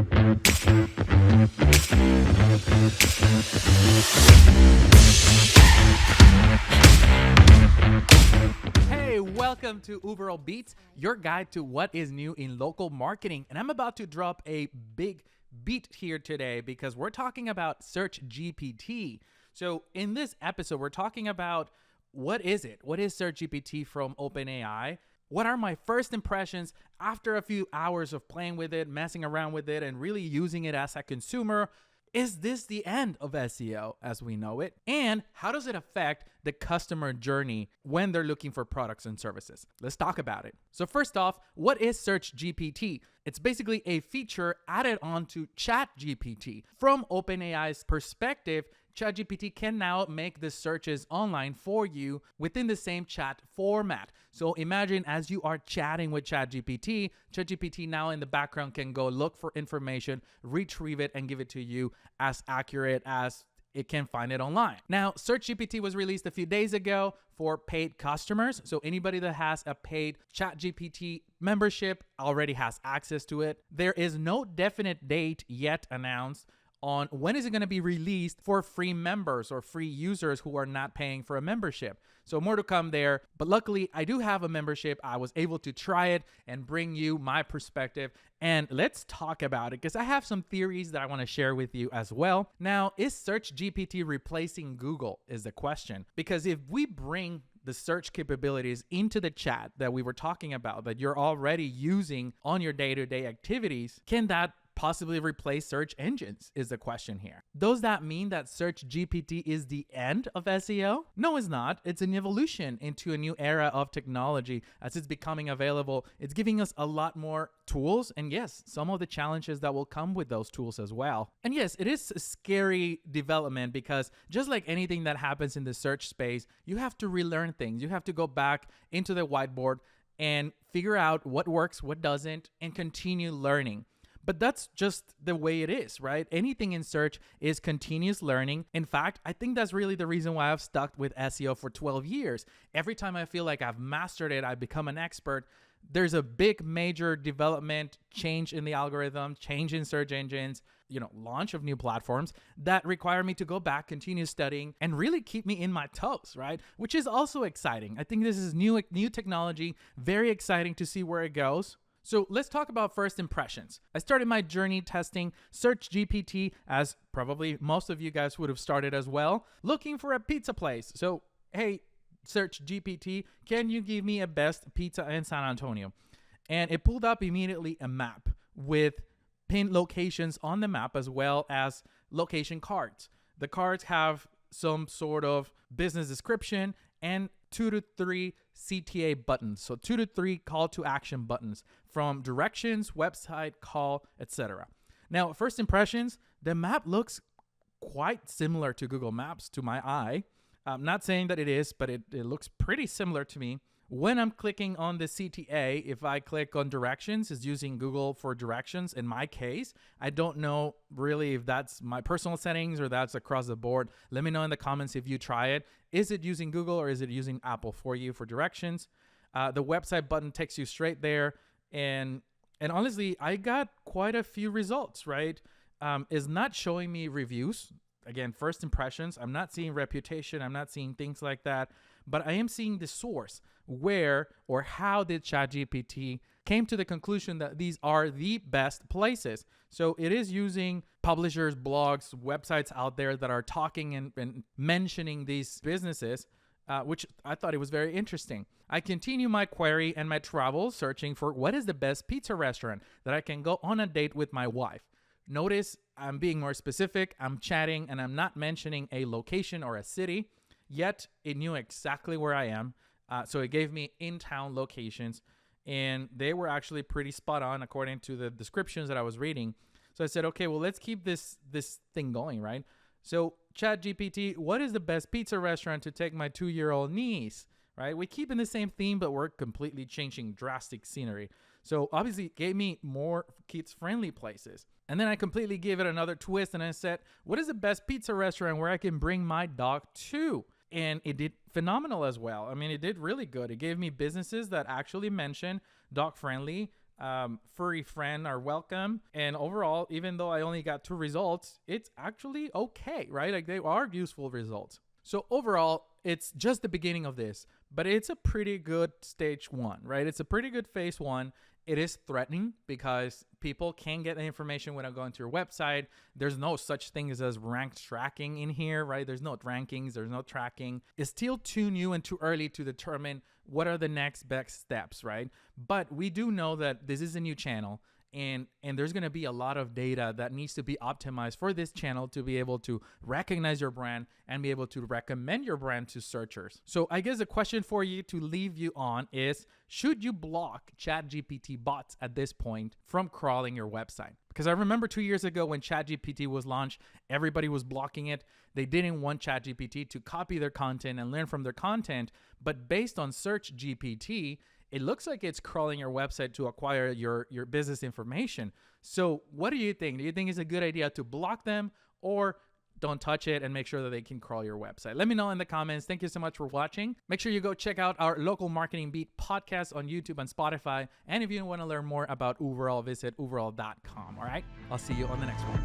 Hey, welcome to Uberall Beats, your guide to what is new in local marketing. And I'm about to drop a big beat here today because we're talking about Search GPT. So in this episode, we're talking about what is it? What is Search GPT from OpenAI? What are my first impressions after a few hours of playing with it, messing around with it, and really using it as a consumer? Is this the end of SEO as we know it? And how does it affect the customer journey when they're looking for products and services? Let's talk about it. So first off, what is Search GPT? It's basically a feature added on to ChatGPT. From OpenAI's perspective, ChatGPT can now make the searches online for you within the same chat format. So imagine as you are chatting with ChatGPT, ChatGPT now in the background can go look for information, retrieve it, and give it to you as accurate as it can find it online. Now, Search GPT was released a few days ago for paid customers. So anybody that has a paid ChatGPT membership already has access to it. There is no definite date yet announced on when is it going to be released for free members or free users who are not paying for a membership. So more to come there. But luckily, I do have a membership. I was able to try it and bring you my perspective. And let's talk about it because I have some theories that I want to share with you as well. Now, is Search GPT replacing Google is the question. Because if we bring the search capabilities into the chat that we were talking about, that you're already using on your day-to-day activities, can that possibly replace search engines is the question here. Does that mean that Search GPT is the end of SEO? No, it's not. It's an evolution into a new era of technology as it's becoming available. It's giving us a lot more tools and yes, some of the challenges that will come with those tools as well. And yes, it is a scary development because just like anything that happens in the search space, you have to relearn things. You have to go back into the whiteboard and figure out what works, what doesn't, and continue learning. But that's just the way it is, right? Anything in search is continuous learning. In fact, I think that's really the reason why I've stuck with SEO for 12 years. Every time I feel like I've mastered it, I've become an expert, there's a big major development, change in the algorithm, change in search engines, launch of new platforms that require me to go back, continue studying, and really keep me in my toes, right? Which is also exciting. I think this is new technology, very exciting to see where it goes. So let's talk about first impressions. I started my journey testing Search GPT, as probably most of you guys would have started as well, looking for a pizza place. So, hey, Search GPT, can you give me a best pizza in San Antonio? And it pulled up immediately a map with pinned locations on the map as well as location cards. The cards have some sort of business description and 2 to 3 CTA buttons. So 2 to 3 call to action buttons from directions, website, call, etc. Now, first impressions, the map looks quite similar to Google Maps to my eye. I'm not saying that it is, but it looks pretty similar to me. When I'm clicking on the CTA, if I click on directions, it's using Google for directions. In my case, I don't know really if that's my personal settings or that's across the board. Let me know in the comments if you try it. Is it using Google or is it using Apple for you for directions? The website button takes you straight there. And honestly, I got quite a few results, right? It's not showing me reviews. Again, first impressions. I'm not seeing reputation. I'm not seeing things like that. But I am seeing the source. Where or how did ChatGPT came to the conclusion that these are the best places? So it is using publishers, blogs, websites out there that are talking and mentioning these businesses, which I thought it was very interesting. I continue my query and my travels searching for what is the best pizza restaurant that I can go on a date with my wife. Notice I'm being more specific. I'm chatting and I'm not mentioning a location or a city, yet it knew exactly where I am. So it gave me in-town locations, and they were actually pretty spot on according to the descriptions that I was reading. So I said, okay, well, let's keep this thing going, right? So ChatGPT, what is the best pizza restaurant to take my 2-year-old niece, right? We keep in the same theme, but we're completely changing drastic scenery. So obviously it gave me more kids-friendly places. And then I completely gave it another twist, and I said, what is the best pizza restaurant where I can bring my dog to? And it did phenomenal as well. I mean, it did really good. It gave me businesses that actually mention dog friendly, furry friend are welcome. And overall, even though I only got 2 results, it's actually okay, right? Like they are useful results. So overall, it's just the beginning of this, but it's a pretty good stage 1, right? It's a pretty good phase 1. It is threatening because people can get the information when I go into your website. There's no such thing as ranked tracking in here, right? There's no rankings, there's no tracking. It's still too new and too early to determine what are the next best steps, right? But we do know that this is a new channel. And there's going to be a lot of data that needs to be optimized for this channel to be able to recognize your brand and be able to recommend your brand to searchers. So I guess the question for you to leave you on is, should you block ChatGPT bots at this point from crawling your website? Because I remember 2 years ago when ChatGPT was launched, everybody was blocking it. They didn't want ChatGPT to copy their content and learn from their content. But based on SearchGPT, it looks like it's crawling your website to acquire your business information. So what do you think? Do you think it's a good idea to block them, or don't touch it and make sure that they can crawl your website? Let me know in the comments. Thank you so much for watching. Make sure you go check out our Local Marketing Beat podcast on YouTube and Spotify. And if you want to learn more about Uberall, visit uberall.com. All right, I'll see you on the next one.